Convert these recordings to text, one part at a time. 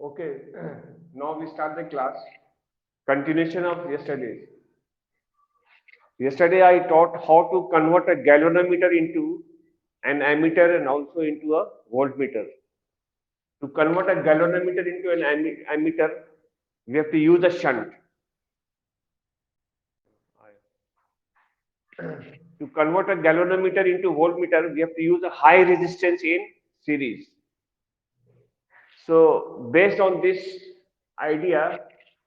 Okay, now we start the class. Continuation of yesterday. Yesterday I taught how to convert a galvanometer into an ammeter and also into a voltmeter. To convert a galvanometer into an ammeter, we have to use a shunt. To convert a galvanometer into voltmeter, we have to use a high resistance in series. So based on this idea,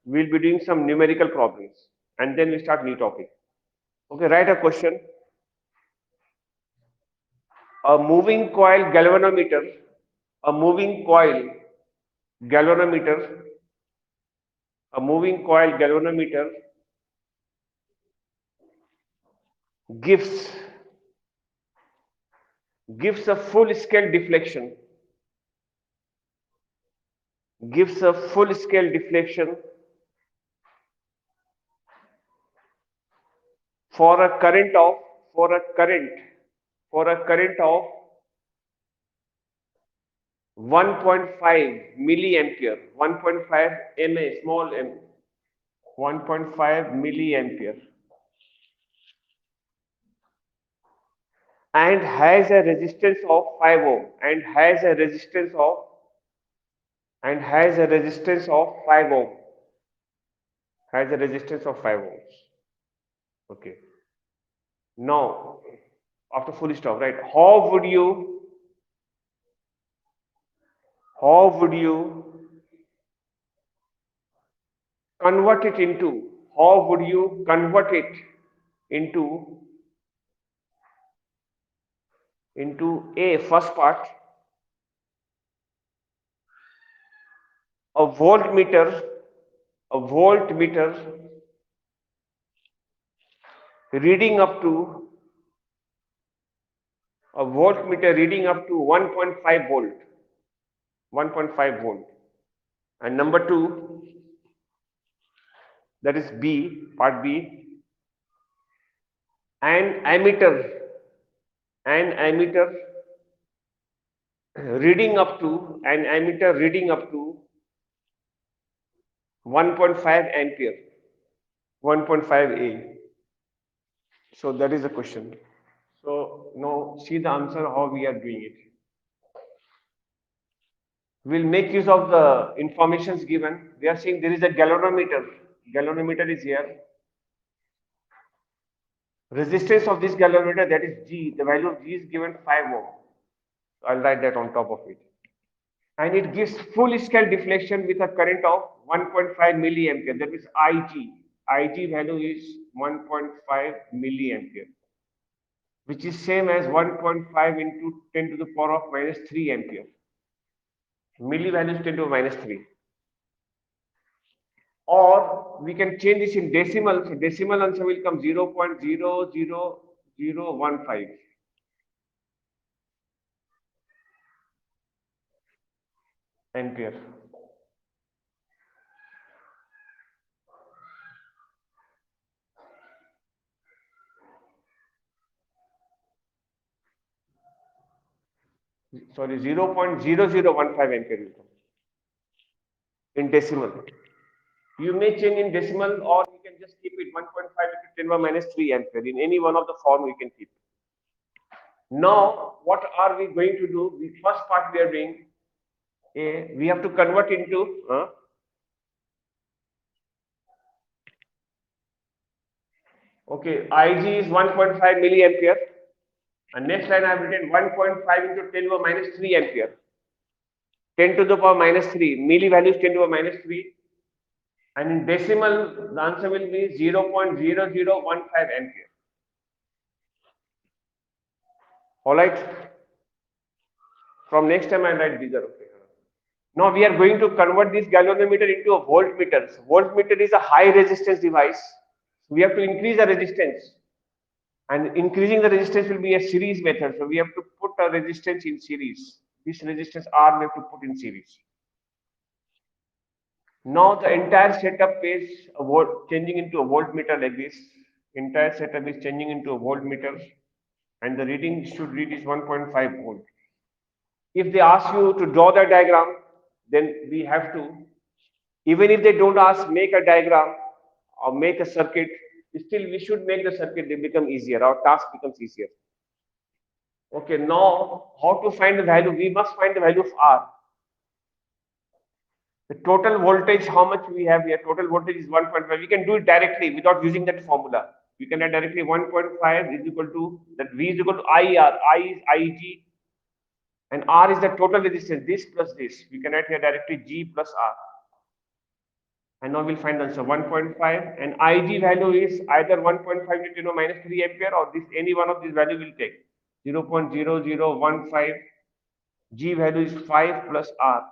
we'll be doing some numerical problems and then we start new topic. Okay, write a question. A moving coil galvanometer, a moving coil galvanometer, a moving coil galvanometer gives gives a full scale deflection, gives a full scale deflection for a current of for a current of 1.5 milliampere, 1.5 ma, small m, 1.5 milliampere, and has a resistance of 5 ohm, and has a resistance of 5 ohm, has a resistance of 5 ohms. Okay. Now, after full stop, right? How would you convert it into? How would you convert it into a first part, a voltmeter, a voltmeter reading up to a voltmeter reading up to 1.5 volt, 1.5 volt, and number two, that is B, part B, an ammeter, an ammeter an ammeter reading up to 1.5 ampere, 1.5 A. So that is the question. So now see the answer how we are doing it. We'll make use of the informations given. We are saying there is a galvanometer. Galvanometer is here. Resistance of this galvanometer, that is G. The value of G is given 5 ohm. So I'll write that on top of it. And it gives full scale deflection with a current of 1.5 milliampere. That is IG. IG value is 1.5 milliampere, which is same as 1.5 into 10 to the power of minus 3 ampere. Milli value is 10 to the minus 3. Or we can change this in decimal. So decimal answer will come 0.00015 ampere. Sorry, 0.0015 ampere will come in decimal. You may change in decimal or you can just keep it 1.5 into 10 power minus 3 ampere. In any one of the form you can keep. Now, what are we going to do? The first part we are doing, we have to convert into okay, Ig is 1.5 milliampere. And next line I have written 1.5 into 10 power minus 3 ampere. 10 to the power minus 3. Milli value is 10 to the power minus 3. And in decimal, the answer will be 0.0015 ampere. All right. From next time I write bigger. Okay. Now we are going to convert this galvanometer into a voltmeter. So voltmeter is a high resistance device. We have to increase the resistance. And increasing the resistance will be a series method. So we have to put a resistance in series. This resistance R we have to put in series. Now the entire setup is changing into a voltmeter like this. Entire setup is changing into a voltmeter, and the reading should read is 1.5 volt. If they ask you to draw the diagram, then we have to, even if they don't ask, make a diagram or make a circuit, still we should make the circuit, they become easier, our task becomes easier. Okay, now how to find the value? We must find the value of R. The total voltage, how much we have here? Total voltage is 1.5. We can do it directly without using that formula. We can add directly 1.5 is equal to that V is equal to IR. I is IG and R is the total resistance. This plus this. We can add here directly G plus R. And now we'll find the answer 1.5 and IG value is either 1.5 into minus 3 ampere or this any one of these value will take 0.0015. G value is 5 plus R.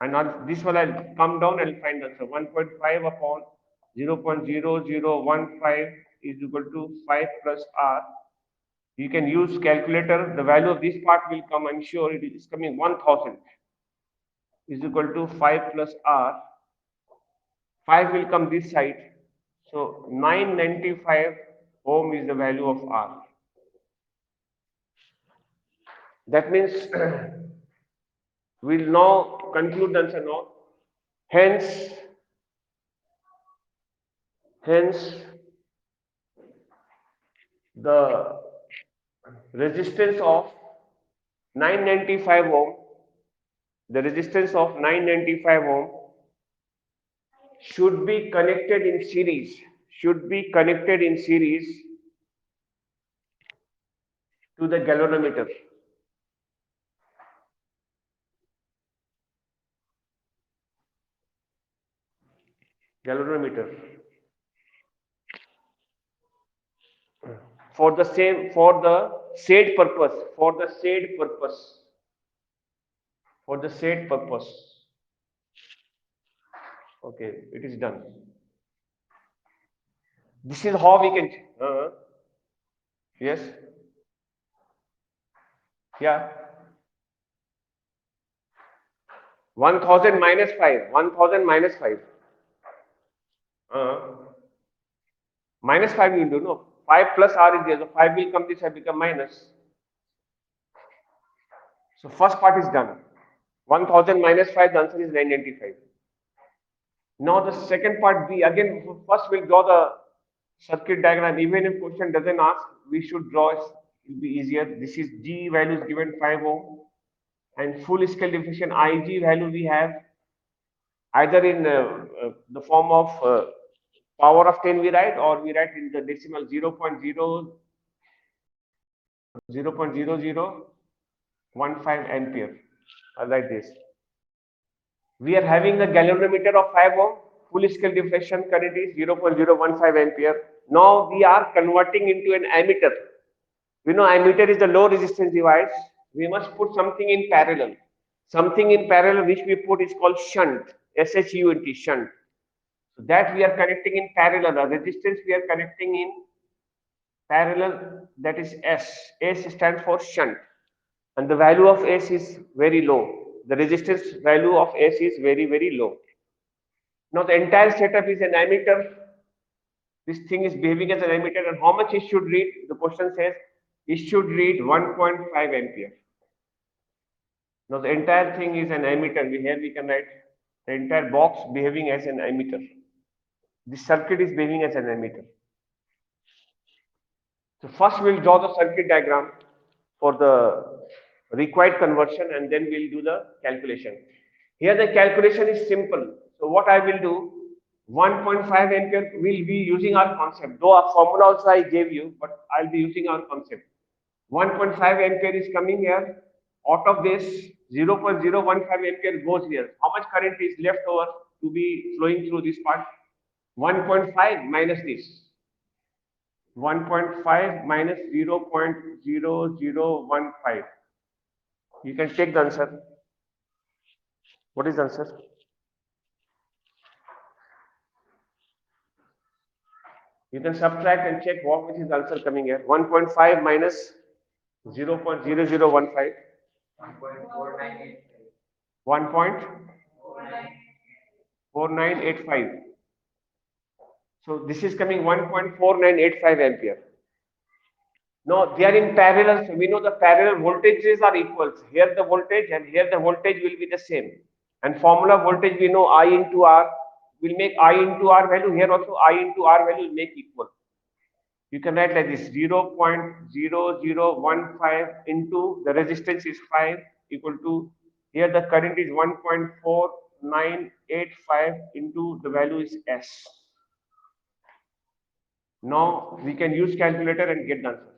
And on this one, I'll come down and find the answer. 1.5 upon 0.0015 is equal to 5 plus R. You can use calculator. The value of this part will come. I'm sure it is coming 1000 is equal to 5 plus R. 5 will come this side. So 995 ohm is the value of R. That means we'll now conclude the answer now. Hence, the resistance of 995 ohm, the resistance of 995 ohm should be connected in series, to the galvanometer. For the said purpose. Okay, it is done. This is how we can. Yes. Yeah. 1000 minus 5. 1000 minus 5. Minus 5 you will do, no? 5 plus R is there, so 5 will come this side, become minus. So first part is done. 1000 minus 5, the answer is 995. Now the second part, we again first will draw the circuit diagram. Even if question doesn't ask, we should draw. It will be easier. This is G value is given 5 ohm, and full scale deflection IG value we have either in the form of power of 10 we write, or we write in the decimal 0.0015 ampere. I like this. We are having a galvanometer of 5 ohm, full scale deflection current is 0.015 ampere. Now we are converting into an ammeter. We know ammeter is the low resistance device. We must put something in parallel. Something in parallel which we put is called shunt, SHUNT, shunt. So that we are connecting in parallel. A resistance we are connecting in parallel, that is S. S stands for shunt. And the value of S is very low. The resistance value of S is very, very low. Now the entire setup is an ammeter. This thing is behaving as an ammeter, and how much it should read? The question says it should read 1.5 ampere. Now the entire thing is an ammeter. Here we can write the entire box behaving as an ammeter. This circuit is behaving as an ammeter. So first we'll draw the circuit diagram for the required conversion, and then we'll do the calculation. Here the calculation is simple. So what I will do, 1.5 ampere will be using our concept. Though our formula also I gave you, but I'll be using our concept. 1.5 ampere is coming here. Out of this, 0.015 ampere goes here. How much current is left over to be flowing through this part? 1.5 minus this. 1.5 minus 0.0015. You can take the answer. What is the answer? You can subtract and check what which is the answer coming here. 1.5 minus 0.0015. 1.4985. So this is coming 1.4985 ampere. No, they are in parallel. So we know the parallel voltages are equals. Here the voltage and here the voltage will be the same. And formula voltage we know I into R will make I into R value. Here also I into R value will make equal. You can write like this 0.0015 into the resistance is 5 equal to here the current is 1.4985 into the value is S. Now we can use calculator and get the answer.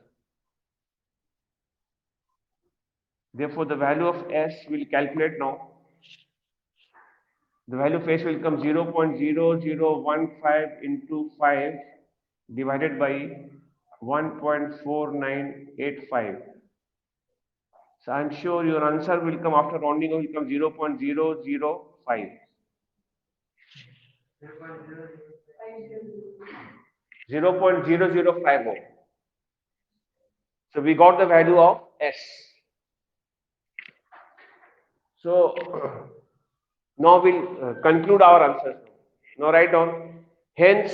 Therefore, the value of S will calculate now. The value of S will come 0.0015 into 5 divided by 1.4985. So I'm sure your answer will come after rounding off, will come 0.005. 0.0050. So we got the value of S. So now we'll conclude our answers. Now write down. Hence,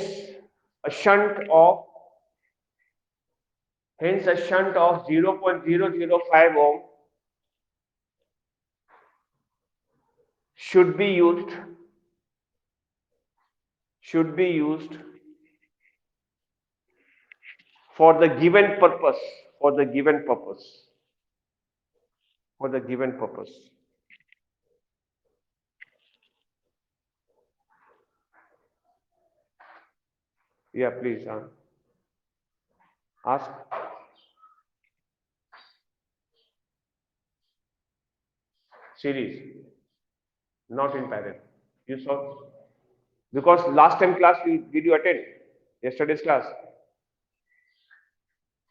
a shunt of 0.005 ohm should be used for the given purpose. Yeah, please ask. Series, not in parallel. You saw? Because last time class, did you attend? Yesterday's class?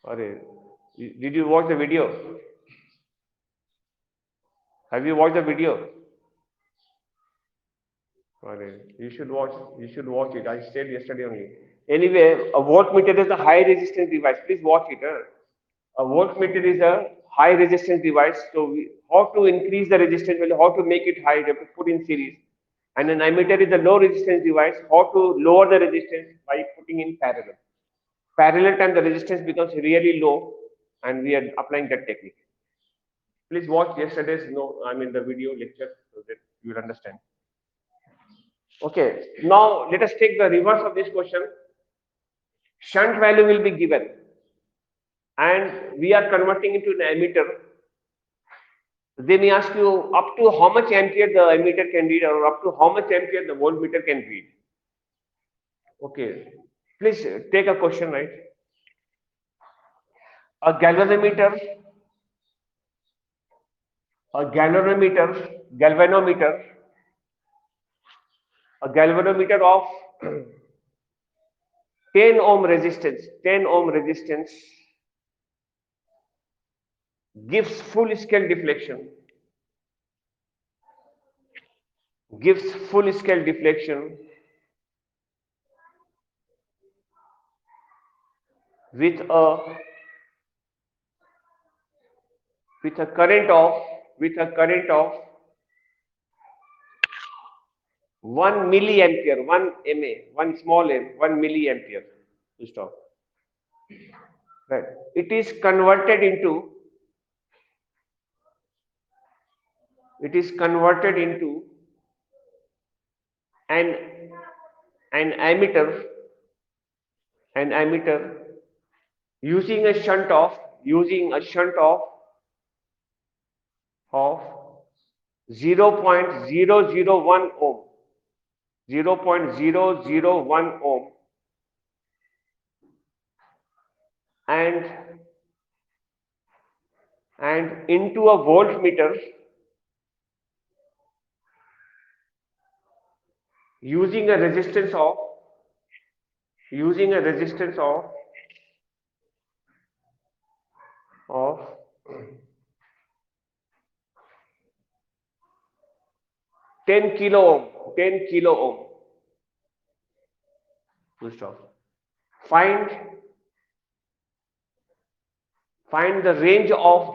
Or did you watch the video? Have you watched the video? Or you should watch. You should watch it. I said yesterday only. Anyway, a voltmeter is a high resistance device. Please watch it. A voltmeter is a high resistance device. So how to increase the resistance value, how to make it high, you have to put in series. And an ammeter is a low resistance device. How to lower the resistance by putting in parallel. Parallel time the resistance becomes really low, and we are applying that technique. Please watch yesterday's the video lecture so that you will understand. Okay, now let us take the reverse of this question. Shunt value will be given, and we are converting into an ammeter. They may ask you up to how much ampere the ammeter can read, or up to how much ampere the voltmeter can read. Okay, please take a question, right? A galvanometer, a galvanometer of 10 ohm resistance gives full scale deflection, with a current of 1 milliampere, 1 mA, 1 small m, 1 milliampere. To stop. Right. It is converted into an ammeter, using a shunt of 0.001 ohm, 0.001 ohm, and into a voltmeter using a resistance of 10 kilo ohm. Full stop. Find the range of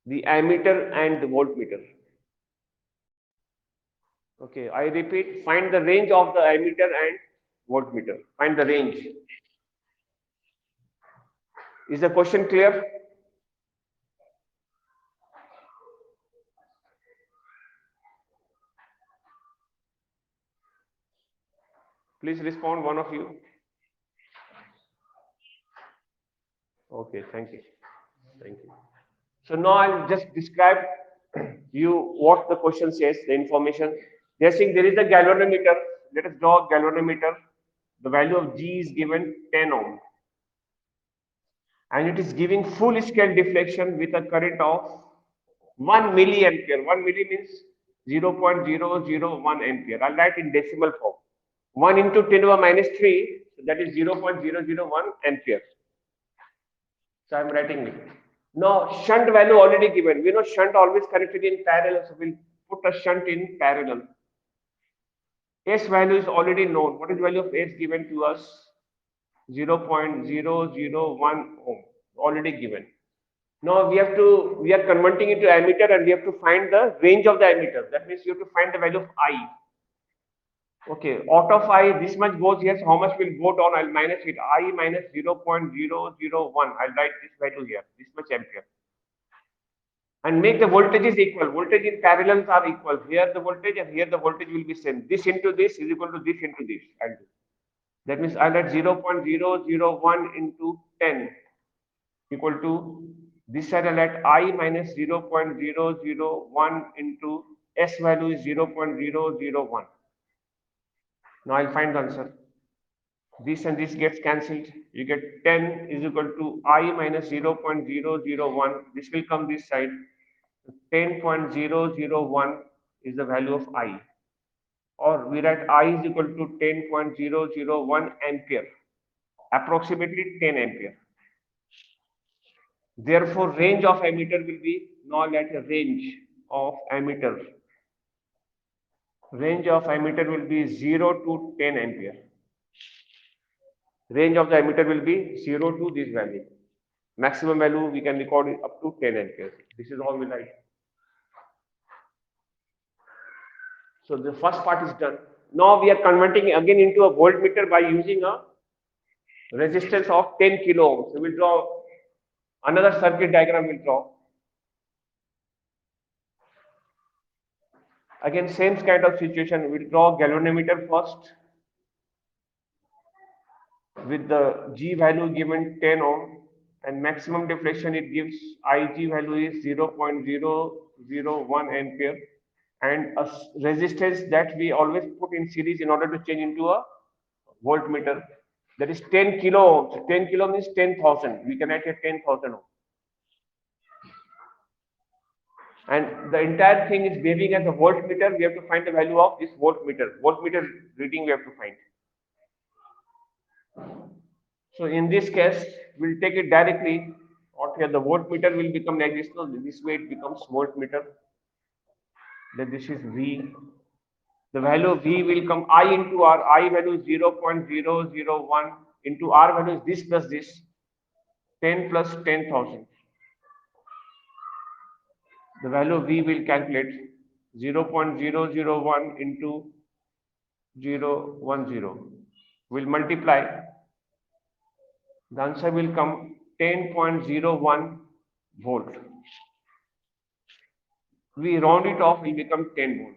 the ammeter and the voltmeter. Okay, I repeat, find the range of the ammeter and voltmeter. Find the range. Is the question clear? Please respond, one of you. Okay, thank you. Thank you. So now I'll just describe you what the question says, the information. They're saying there is a galvanometer. Let us draw a galvanometer. The value of G is given 10 ohm. And it is giving full scale deflection with a current of 1 milliampere. 1 milli means 0.001 ampere. I'll write in decimal form. 1 into 10 to the minus 3, so that is 0.001 ampere. So I'm writing it. Now, shunt value already given. We know shunt always connected in parallel, so we'll put a shunt in parallel. S value is already known. What is the value of S given to us? 0.001 ohm, already given. Now we are converting into ammeter and we have to find the range of the ammeter. That means you have to find the value of I. Okay, out of I, this much goes here, so how much will go down? I'll minus it. I minus 0.001. I'll write this value here, this much ampere. And make the voltages equal. Voltage in parallels are equal. Here the voltage and here the voltage will be same. This into this is equal to this into this. I'll do. That means I'll add 0.001 into 10 equal to this side I'll add I minus 0.001 into S value is 0.001. Now I'll find the answer. This and this gets cancelled. You get 10 is equal to I minus 0.001. This will come this side. 10.001 is the value of I. Or we write I is equal to 10.001 ampere. Approximately 10 ampere. Therefore, range of ammeter will be now let a range of ammeter. Range of ammeter will be 0 to 10 ampere. Range of the ammeter will be 0 to this value. Maximum value we can record it up to 10 amperes. This is all we like. So the first part is done. Now we are converting again into a voltmeter by using a resistance of 10 kilo ohms. So we'll draw another circuit diagram. We'll draw. Again, same kind of situation. We'll draw galvanometer first with the G value given 10 ohm and maximum deflection it gives IG value is 0.001 ampere and a resistance that we always put in series in order to change into a voltmeter, that is 10 kilo ohms. 10 kilo means 10,000. We can write here 10,000 ohm. And the entire thing is behaving as a voltmeter. We have to find the value of this voltmeter. Voltmeter reading we have to find. So in this case, we'll take it directly. Out here, the voltmeter will become like this. No, this way it becomes voltmeter. Then this is V. The value of V will come I into R. I value is 0.001 into R value is this plus this. 10 plus 10,000. The value of V will calculate 0.001 into 010. We'll multiply. The answer will come 10.01 volt. We round it off, it become 10 volt.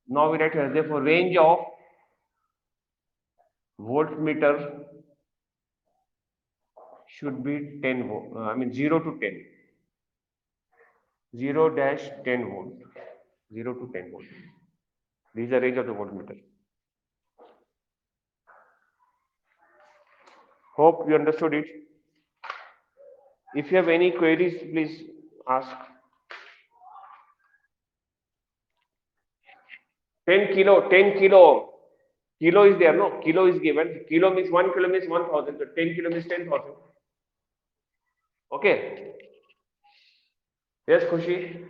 Now we write here, therefore range of voltmeter should be 10 volt, 0 to 10. 0 dash 10 volt. 0 to 10 volt. This is the range of the voltmeter. Hope you understood it. If you have any queries, please ask. 10 kilo. Kilo is there, no? Kilo is given. Kilo means 1 kilo means 1,000. So 10 kilo means 10,000. Okay. Yes, Khushi?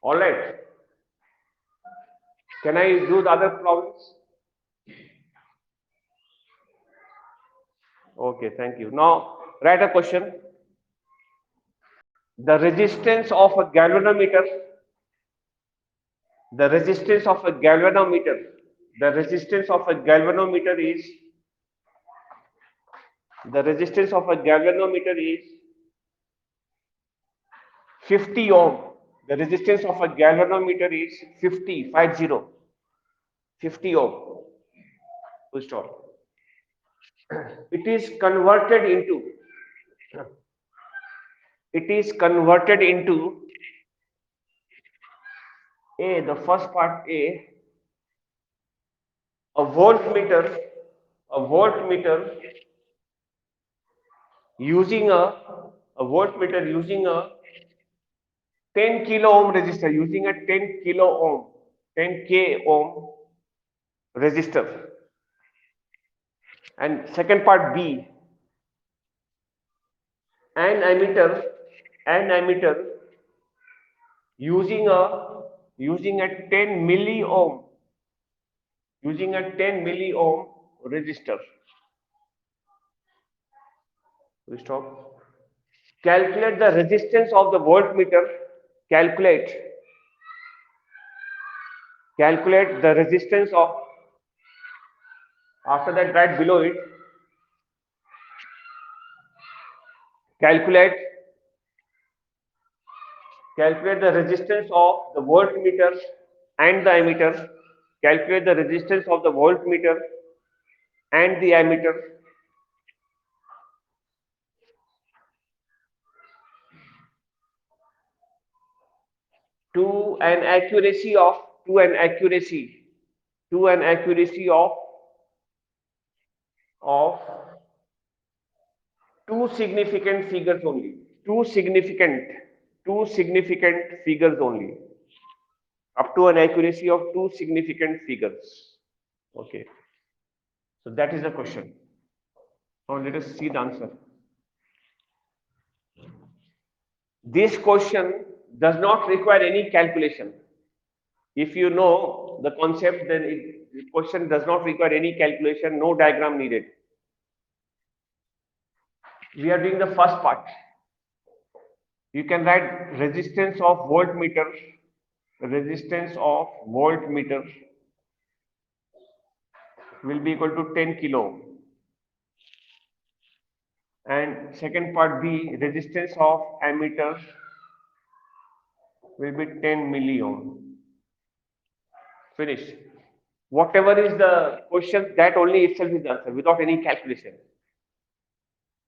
All right. Can I do the other problems? Okay, thank you. Now, write a question. The resistance of a galvanometer the resistance of a galvanometer is 50 ohm. The resistance of a galvanometer is 50 ohm. Full stop. It is converted into the first part a voltmeter using a 10 kilo ohm resistor, using a 10 kilo ohm 10 k ohm resistor. And second part B, an emitter using a 10 milli ohm resistor. We stop. Calculate the resistance of the voltmeter. Calculate the resistance of. After that, right below it, calculate the resistance of the voltmeter and the emitter. Calculate the resistance of the voltmeter and the emitter to an accuracy of two significant figures only. Two significant figures only. Up to an accuracy of two significant figures. Okay. So that is the question. Now let us see the answer. This question does not require any calculation. If you know the concept, then the question does not require any calculation, no diagram needed. We are doing the first part. You can write resistance of voltmeter will be equal to 10 kilo ohm. And second part B, resistance of ammeter will be 10 milli ohm. Finish. Whatever is the question, that only itself is the answer without any calculation.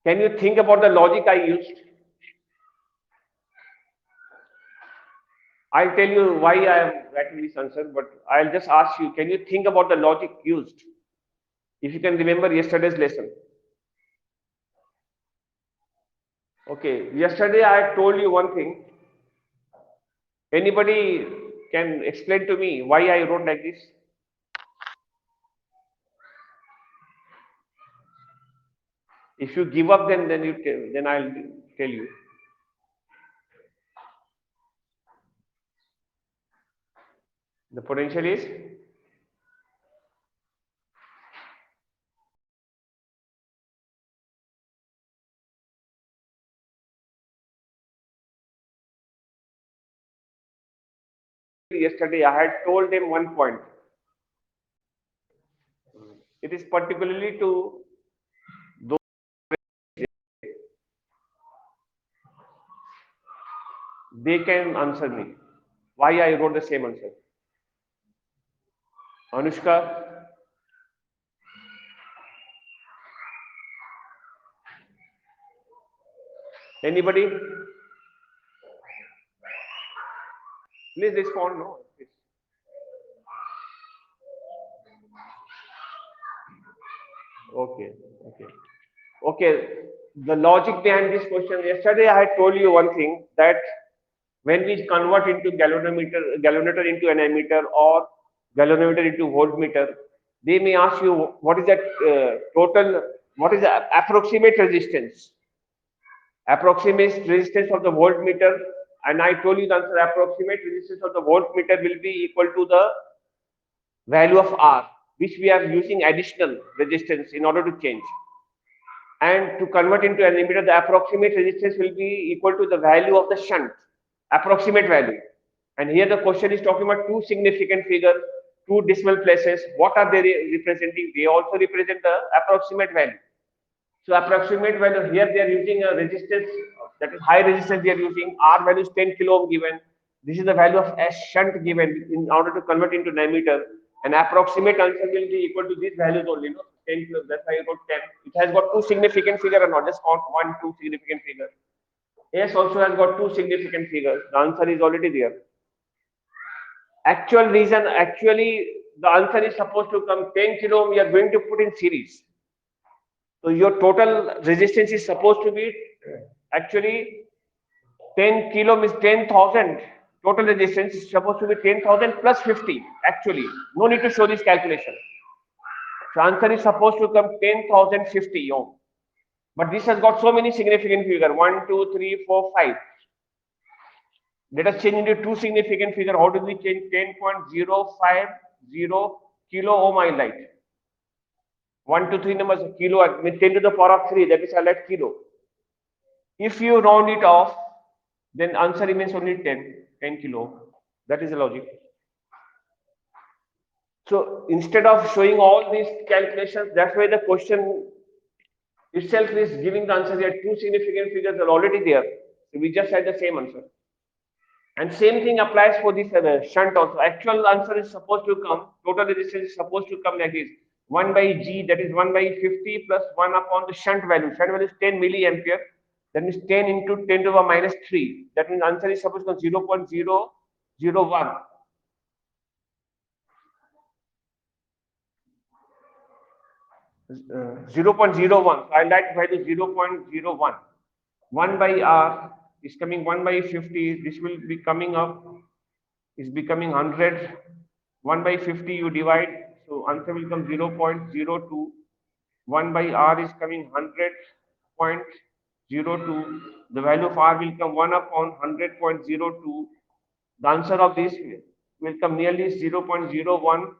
Can you think about the logic I used? I'll tell you why I am writing this answer, but I'll just ask you, can you think about the logic used? If you can remember yesterday's lesson. Okay, yesterday I told you one thing. Anybody can explain to me why I wrote like this? If you give up, then I'll tell you. The potential is yesterday I had told them one point. It is particularly to those they can answer me why I wrote the same answer. Anushka, anybody? Please respond. No. Please. Okay. The logic behind this question. Yesterday I had told you one thing, that when we convert into galvanometer into an ammeter or galvanometer into voltmeter, they may ask you what is that what is the approximate resistance of the voltmeter, and I told you the answer. Approximate resistance of the voltmeter will be equal to the value of R, which we are using additional resistance in order to change. And to convert into an ammeter, the approximate resistance will be equal to the value of the shunt, approximate value. And here the question is talking about two significant figures. two decimal places. What are they representing? They also represent the approximate value. So approximate value here they are using a resistance, that is high resistance they are using. R value is 10 kilo ohm given. This is the value of S shunt given in order to convert into diameter. An approximate answer will be equal to these values only, no? 10 kilo, that's why I got 10. It has got two significant figures or not, just count one, two significant figures. S also has got two significant figures. The answer is already there. Actual reason, actually, the answer is supposed to come 10 kilo ohm, we are going to put in series. So your total resistance is supposed to be actually 10 kilo means 10,000. Total resistance is supposed to be 10,000 plus 50. Actually, no need to show this calculation. So answer is supposed to come 10,050 ohm. But this has got so many significant figures 1, 2, 3, 4, 5. Let us change into two significant figures. How do we change 10.050 kilo ohm I light? 1 to 3 numbers kilo with 10 to the power of 3, that is I light kilo. If you round it off, then answer remains only 10 kilo. That is the logic. So instead of showing all these calculations, that's why the question itself is giving the answer here. Two significant figures are already there. So we just had the same answer. And same thing applies for this shunt also. Actual answer is supposed to come, total resistance is supposed to come like this. 1 by G, that is 1 by 50 plus 1 upon the shunt value. Shunt value is 10 milliampere. That means 10 into 10 to the power minus 3. That means answer is supposed to come 0.001. 0.01. So I like value 0.01. 1 by R is coming 1 by 50. This will be coming up, is becoming 100. 1 by 50 you divide. So answer will come 0.02. 1 by R is coming 100.02. The value of R will come 1 upon 100.02. The answer of this will come nearly 0.01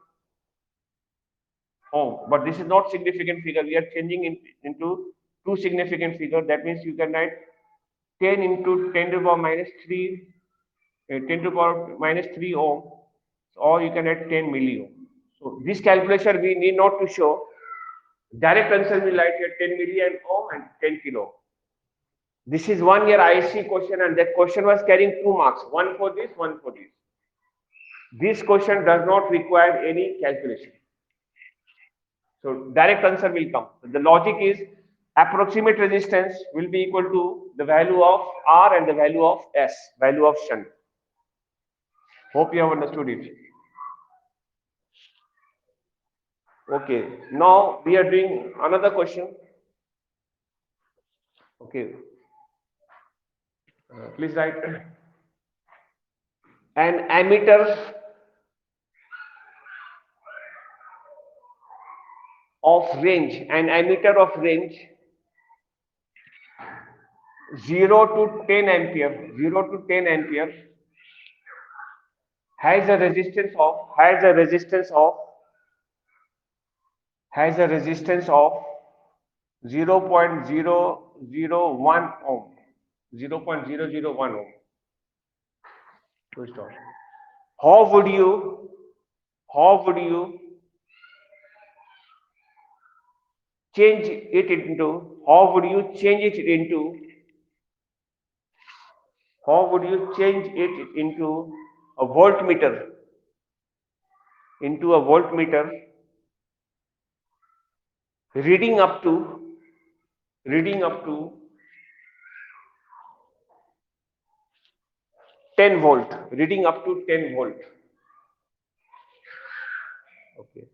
ohm. But this is not significant figure. We are changing into two significant figure. That means you can write 10 into 10 to the power minus 3, 10 to the power minus 3 ohm, or you can add 10 milliohm. So this calculation we need not to show. Direct answer will write here 10 milliamp ohm and 10 kilo. This is 1 year IC question, and that question was carrying 2 marks, one for this, one for this. This question does not require any calculation. So direct answer will come. The logic is approximate resistance will be equal to the value of R and the value of S, value of shunt. Hope you have understood it. Okay, now we are doing another question. Okay, please write an ammeter of range, 0 to 10 ampere, 0 to 10 ampere has a resistance of 0.001 ohm. 0.001 ohm. Full stop. How would you change it into a voltmeter, reading up to 10 volt, Okay,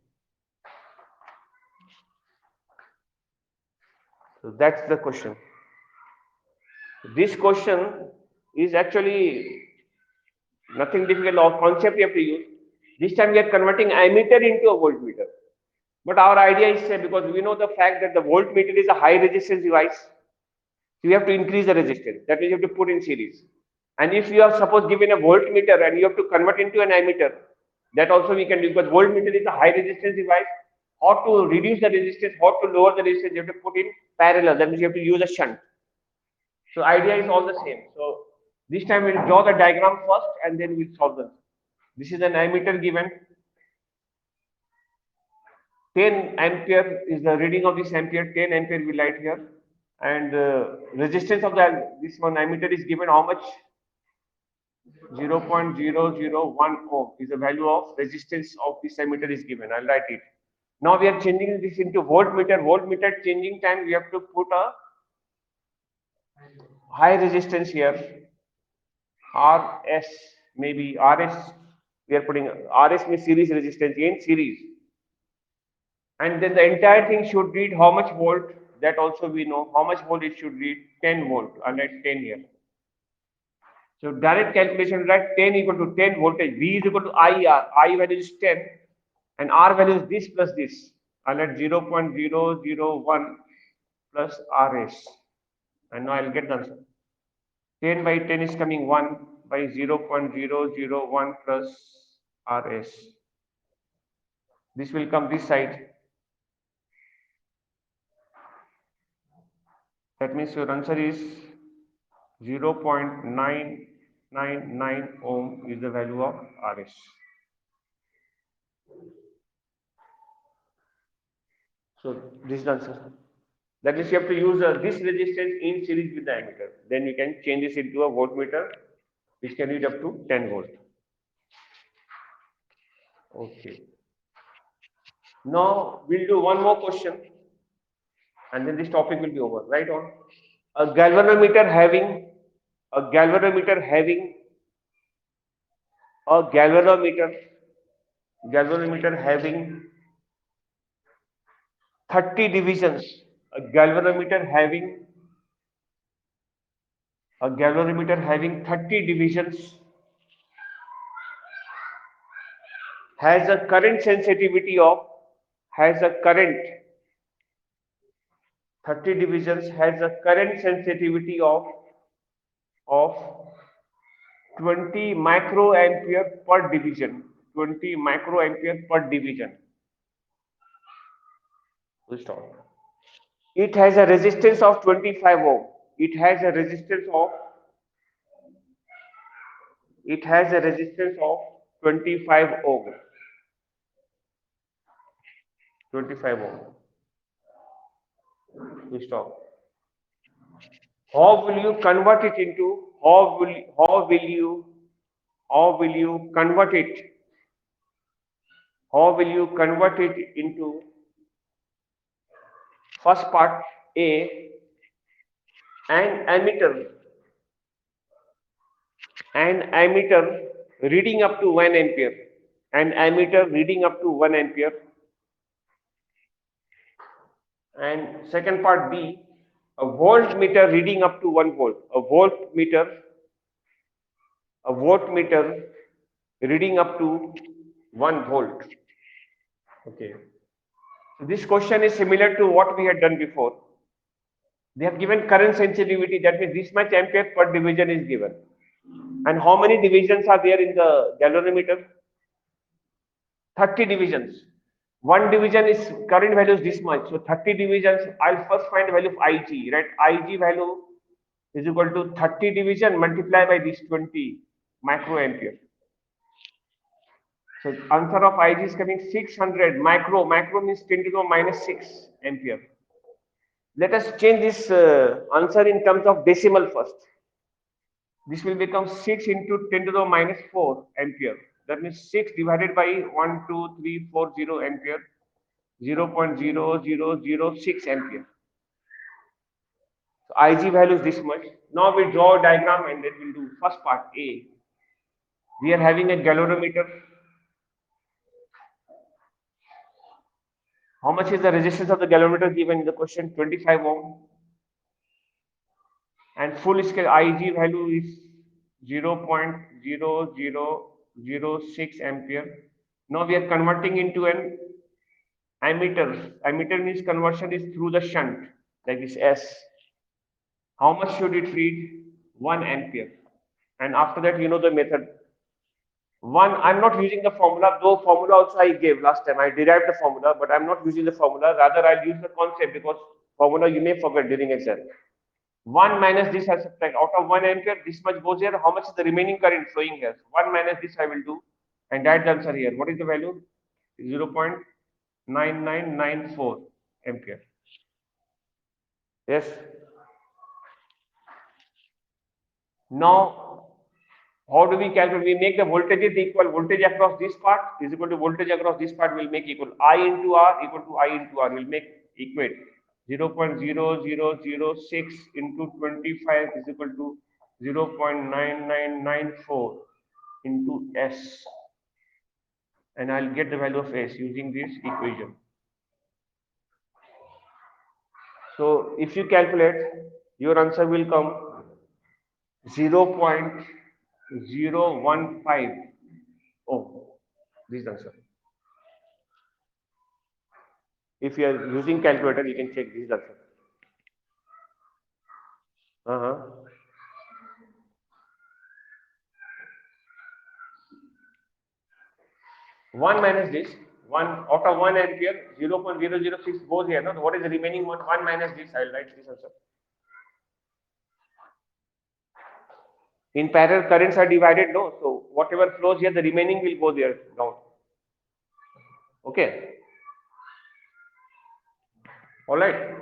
so that's the question. This question is actually nothing difficult, or concept you have to use. This time we are converting ammeter into a voltmeter. But our idea is, because we know the fact that the voltmeter is a high resistance device, so you have to increase the resistance. That means you have to put in series. And if you are suppose given a voltmeter and you have to convert into an ammeter, that also we can do, because voltmeter is a high resistance device. How to reduce the resistance, how to lower the resistance, you have to put in parallel. That means you have to use a shunt. So idea is all the same. So this time we'll draw the diagram first and then we'll solve them. This is an ammeter given. 10 ampere is the reading of this ampere. 10 ampere we light here, and resistance of this one ammeter is given how much? 0.001 ohm is the value of resistance of this ammeter is given. I'll write it. Now we are changing this into voltmeter. Voltmeter changing time we have to put a high resistance here. RS, maybe RS. We are putting RS means series resistance in series. And then the entire thing should read how much volt, that also we know how much volt it should read, 10 volt. I'll write 10 here. So direct calculation, write 10 equal to 10 voltage, V is equal to IR, I value is 10 and R value is this plus this. I'll write 0.001 plus RS, and now I'll get the answer. 10 by 10 is coming 1 by 0.001 plus RS. This will come this side. That means your answer is 0.999 ohm is the value of RS. So this is the answer. That means you have to use this resistance in series with the ammeter. Then you can change this into a voltmeter, which can read up to 10 volt. Okay. Now we'll do one more question, and then this topic will be over. Right on. A galvanometer having a galvanometer having a galvanometer having 30 divisions. A galvanometer having 30 divisions has a current sensitivity of 30 divisions has a current sensitivity of 20 microampere per division. 20 microampere per division. We'll stop. It has a resistance of 25 ohm. It has a resistance of 25 ohm. 25 ohm. We stop. How will you convert it into? How will you convert it? How will you convert it into? First part A, an ammeter reading up to 1 ampere. An ammeter reading up to 1 ampere. And second part B, a voltmeter reading up to 1 volt. A voltmeter reading up to 1 volt. Okay. So this question is similar to what we had done before. They have given current sensitivity, that means this much ampere per division is given. And how many divisions are there in the galvanometer? 30 divisions. One division is current value is this much. So 30 divisions, I'll first find the value of Ig, right? Ig value is equal to 30 division multiplied by this 20 microampere. So answer of Ig is coming 600 micro. Micro means 10 to the minus 6 ampere. Let us change this answer in terms of decimal first. This will become 6 into 10 to the minus 4 ampere. That means 6 divided by 12340 ampere, 0.0006 ampere. So Ig value is this much. Now we draw a diagram and then we'll do first part A. We are having a galvanometer. How much is the resistance of the galvanometer given in the question? 25 ohm. And full scale Ig value is 0.0006 ampere. Now we are converting into an ammeter. Ammeter means conversion is through the shunt, like this S. How much should it read? 1 ampere. And after that, you know the method. I'm not using the formula, though formula also I gave last time. I derived the formula, but I'm not using the formula. Rather, I'll use the concept because formula you may forget during exam. 1 minus this I subtract. Out of 1 ampere, this much goes here. How much is the remaining current flowing here? 1 minus this I will do. And that the answer here. What is the value? 0.0006 9994 ampere. Yes. Now, how do we calculate? We make the voltages equal. Voltage across this part is equal to voltage across this part. Will make equal I into R equal to I into R. Will make equate 0.0006 into 25 is equal to 0.9994 into S, and I'll get the value of S using this equation. So if you calculate, your answer will come 0.015. Oh, this is the answer. If you are using calculator, you can check this is the answer. Uh-huh. 1 minus this, 1 out of 1 ampere, 0.006 goes here. No? What is the remaining one? 1 minus this, I'll write this answer. In parallel, currents are divided, no? So whatever flows here, the remaining will go there down. Okay. All right.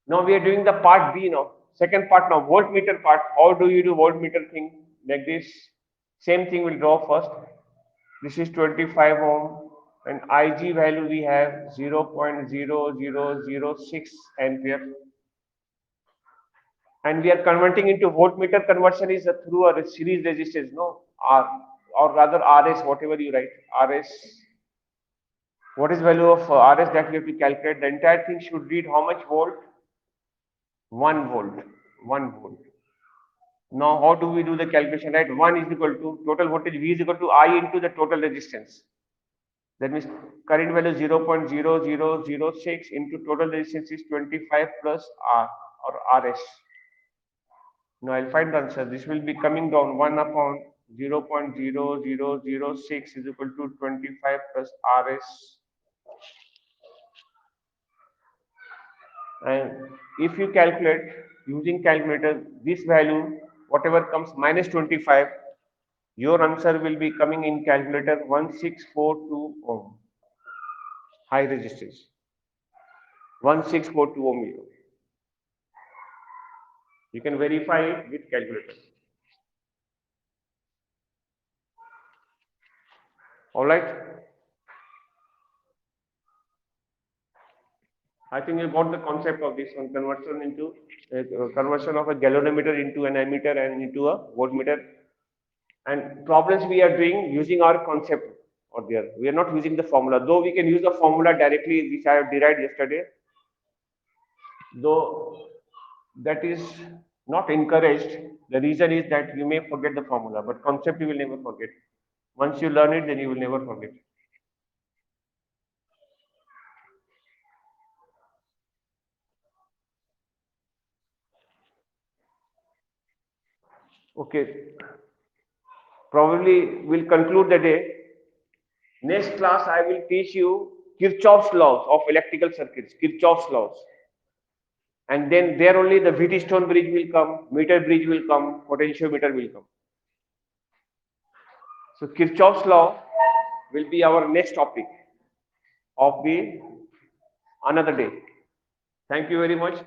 Now we are doing the part B now. Second part now, voltmeter part. How do you do voltmeter thing? Like this. Same thing we'll draw first. This is 25 ohm and Ig value we have 0.0006 ampere. And we are converting into voltmeter. Conversion is through a series resistance, no? R, or rather RS, whatever you write. RS. What is value of RS that we have to calculate? The entire thing should read how much volt? 1 volt. 1 volt. Now, how do we do the calculation? Right, 1 is equal to total voltage V is equal to I into the total resistance. That means current value 0.0006 into total resistance is 25 plus R or RS. Now I'll find the answer. This will be coming down 1 upon 0.0006 is equal to 25 plus RS. And if you calculate using calculator, this value, whatever comes minus 25, your answer will be coming in calculator 1642 ohm. High resistance. 1642 ohm. You can verify it with calculator. All right. I think you got the concept of this one, conversion into conversion of a galvanometer into an ammeter and into a voltmeter. And problems we are doing using our concept or there. We are not using the formula, though we can use the formula directly, which I have derived yesterday. Though that is not encouraged. The reason is that you may forget the formula, but concept you will never forget. Once you learn it, then you will never forget. Okay. Probably we'll conclude the day. Next class, I will teach you Kirchhoff's laws of electrical circuits, Kirchhoff's laws. And then there only the Wheatstone bridge will come, meter bridge will come, potentiometer will come. So Kirchhoff's law will be our next topic of the another day. Thank you very much.